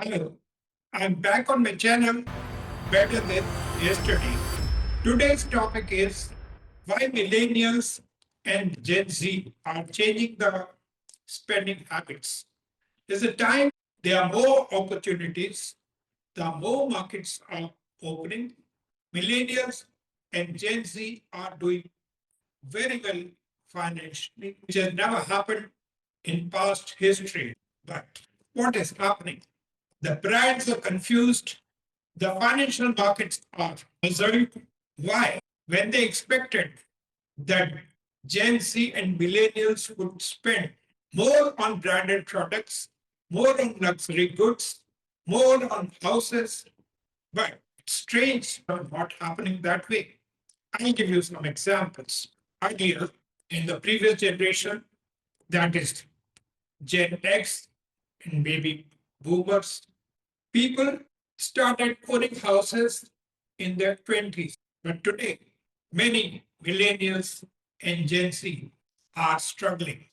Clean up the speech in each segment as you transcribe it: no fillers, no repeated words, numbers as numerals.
Hello, I'm back on my channel better than yesterday. Today's topic is why millennials and Gen Z are changing the spending habits. There's a time there are more opportunities, the more markets are opening. Millennials and Gen Z are doing very well financially, which has never happened in past history. But what is happening? The brands are confused. The financial markets are puzzled. Why? When they expected that Gen Z and millennials would spend more on branded products, more on luxury goods, more on houses, but it's strange not happening that way. I'll give you some examples. Earlier, in the previous generation, that is Gen X and baby boomers, people started owning houses in their 20s. But today, many millennials and Gen Z are struggling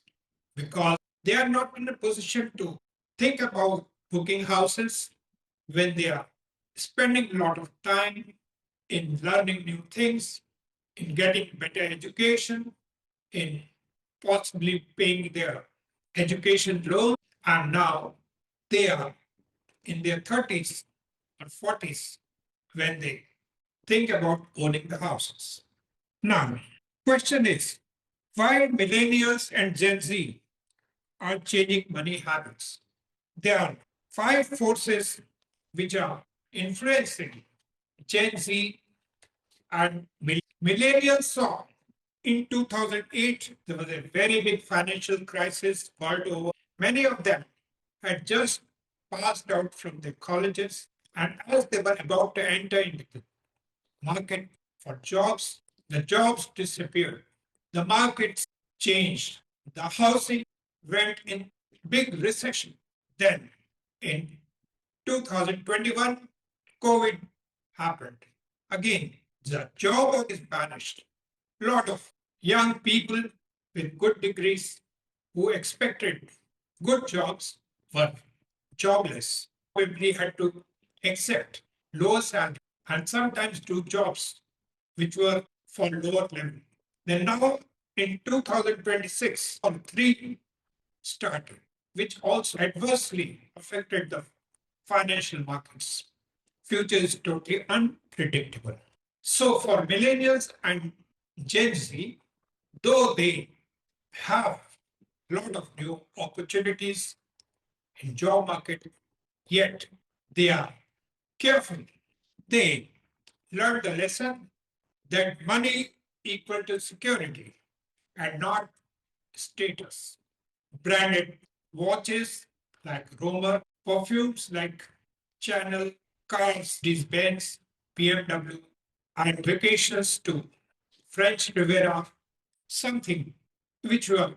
because they are not in a position to think about booking houses when they are spending a lot of time in learning new things, in getting better education, in possibly paying their education loan, and now they are in their 30s or 40s when they think about owning the houses. Now, question is why millennials and Gen Z are changing money habits? There are five forces which are influencing Gen Z and millennials saw in 2008 there was a very big financial crisis world over. Many of them had just passed out from their colleges, and as they were about to enter into the market for jobs, the jobs disappeared. The markets changed. The housing went in big recession. Then in 2021, COVID happened. Again, the job is vanished. A lot of young people with good degrees who expected good jobs were jobless. Probably had to accept lower salary and sometimes do jobs which were for lower level. Then now in 2026, on three started, which also adversely affected the financial markets. Future is totally unpredictable. So for millennials and Gen Z, though they have a lot of new opportunities in job market, yet they are careful. They learn the lesson that money equal to security and not status. Branded watches like Romer, perfumes like Chanel, cars, these Benz, BMW, and vacations to French Riviera, something which were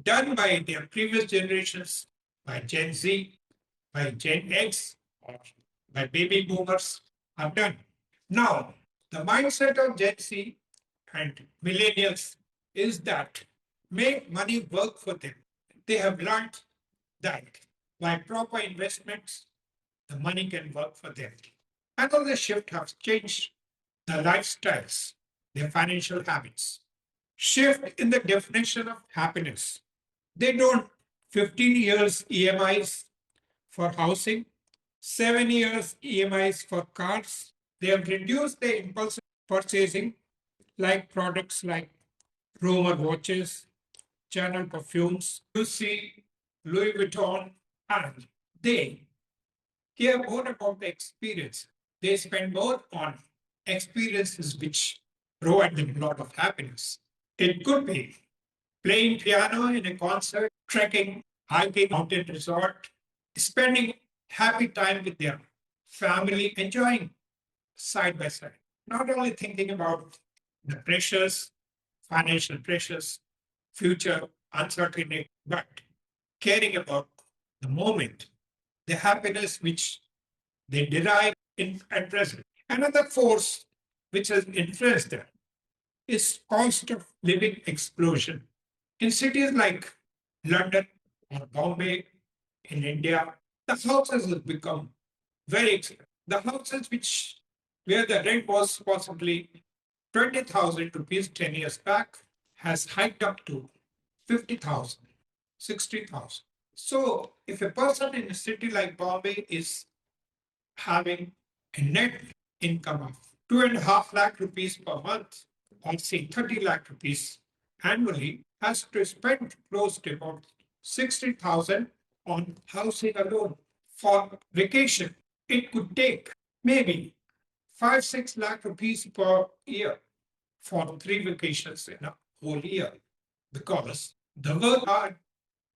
done by their previous generations, by Gen Z, by Gen X, or by baby boomers, are done. Now, the mindset of Gen Z and millennials is that make money work for them. They have learned that by proper investments, the money can work for them. Another shift has changed the lifestyles, their financial habits. Shift in the definition of happiness. They don't 15 years EMIs for housing, 7 years EMIs for cars. They have reduced their impulsive purchasing like products like Romer watches, Chanel perfumes, you see Louis Vuitton, and they care more about the experience. They spend more on experiences which provide them a lot of happiness. It could be playing piano in a concert, trekking, hiking, mountain resort, spending happy time with their family, enjoying side by side. Not only thinking about the pressures, financial pressures, future uncertainty, but caring about the moment, the happiness which they derive in at present. Another force which has influenced them is cost of living explosion. In cities like London or Bombay in India, The houses have become very expensive. The houses which where the rent was possibly 20,000 rupees 10 years back has hiked up to 50,000, 60,000. So if a person in a city like Bombay is having a net income of 2.5 lakh rupees per month, or say 30 lakh rupees annually, has to spend close to about 60,000 on housing alone. For vacation, it could take maybe 5-6 lakh rupees per year for 3 vacations in a whole year, because the work are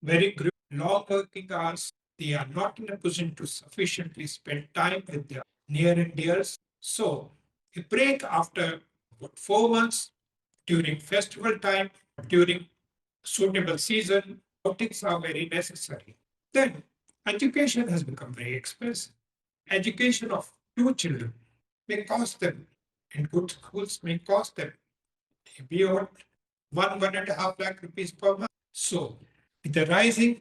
very long working hours. They are not in a position to sufficiently spend time with their near and dears. So a break after about 4 months during festival time, during suitable season, outings are very necessary. Then education has become very expensive. Education of 2 children may cost them in good schools may cost them beyond 1.5 lakh rupees per month. So with the rising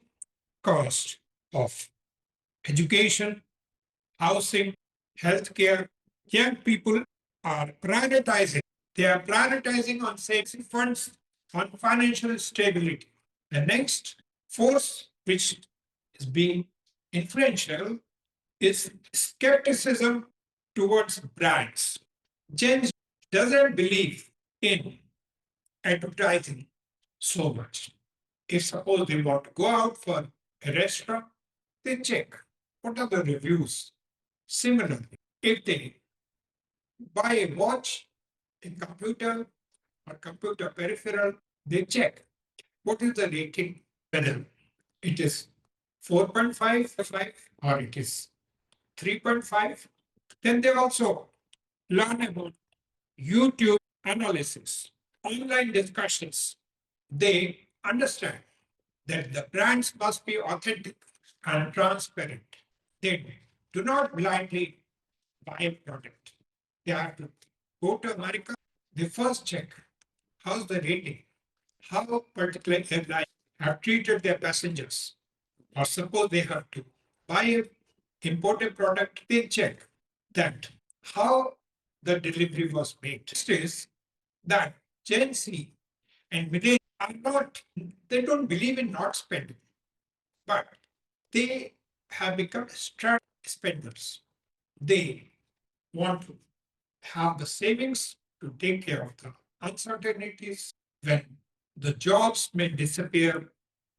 cost of education, housing, healthcare, young people are prioritizing. They are prioritizing on saving funds, on financial stability. The next force which is being influential is skepticism towards brands. Gen Z doesn't believe in advertising so much. If suppose they want to go out for a restaurant, they check what are the reviews. Similarly, if they buy a watch, a computer, or computer peripheral, they check what is the rating, whether it is 4.5 or it is 3.5. Then they also learn about YouTube analysis, online discussions. They understand that the brands must be authentic and transparent. They do not blindly buy a product. They have to go to America. They first check how's the rating, how particular airlines have treated their passengers. Or suppose they have to buy an imported product, they check that how the delivery was made. Next is that Gen Z and millennials are not, they don't believe in not spending, but they have become strategic spenders. They want to have the savings to take care of the uncertainties when the jobs may disappear.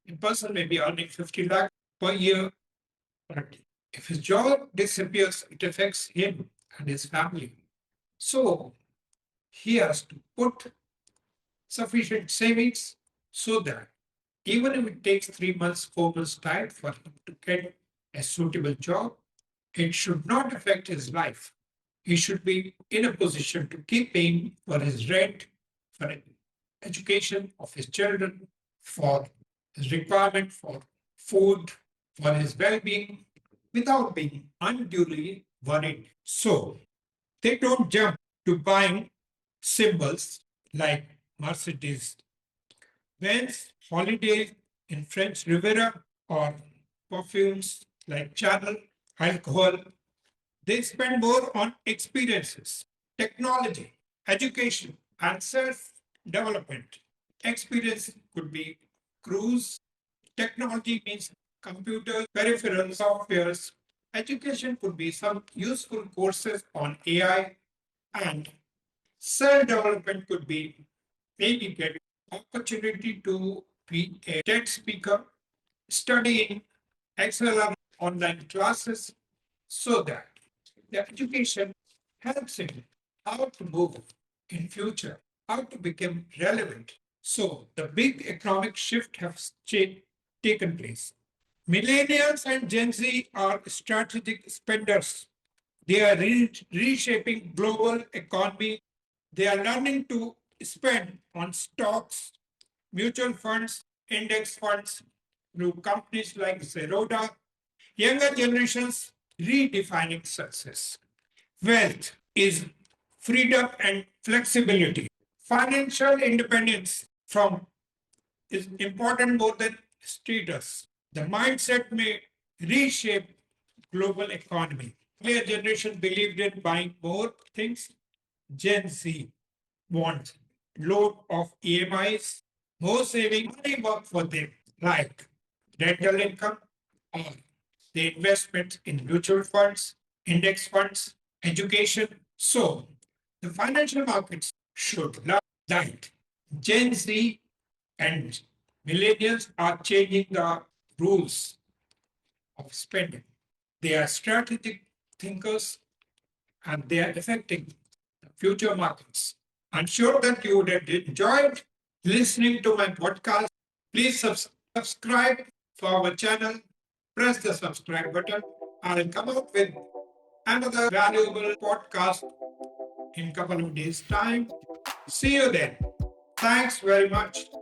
A person may be earning 50 lakh per year, but if his job disappears, it affects him and his family. So he has to put sufficient savings so that even if it takes 3 months, 4 months time for him to get a suitable job, it should not affect his life. He should be in a position to keep paying for his rent, for education of his children, for his requirement for food, for his well-being, without being unduly worried. So they don't jump to buying symbols like Mercedes Benz, holiday in French Riviera, or perfumes like Chanel, alcohol. They spend more on experiences, technology, education, and self development. Experience could be cruise. Technology means computers, peripherals, softwares. Education could be some useful courses on AI, and self development could be maybe getting opportunity to be a TED speaker, studying XLR online classes, so that the education helps him how to move in future, how to become relevant. So the big economic shift has taken place. Millennials and Gen Z are strategic spenders. They are reshaping global economy. They are learning to spend on stocks, mutual funds, index funds through companies like Zerodha. Younger generations redefining success. Wealth is freedom and flexibility. Financial independence from is important more than status. The mindset may reshape global economy. Earlier generation believed in buying more things. Gen Z wants load of EMIs, more saving, money work for them, like rental income or the investment in mutual funds, index funds, education. So the financial markets should light. Gen Z and millennials are changing the rules of spending. They are strategic thinkers and they are affecting the future markets. I'm sure that you would have enjoyed listening to my podcast. Please subscribe for our channel. Press the subscribe button. I'll come out with another valuable podcast in a couple of days' time. See you then. Thanks very much.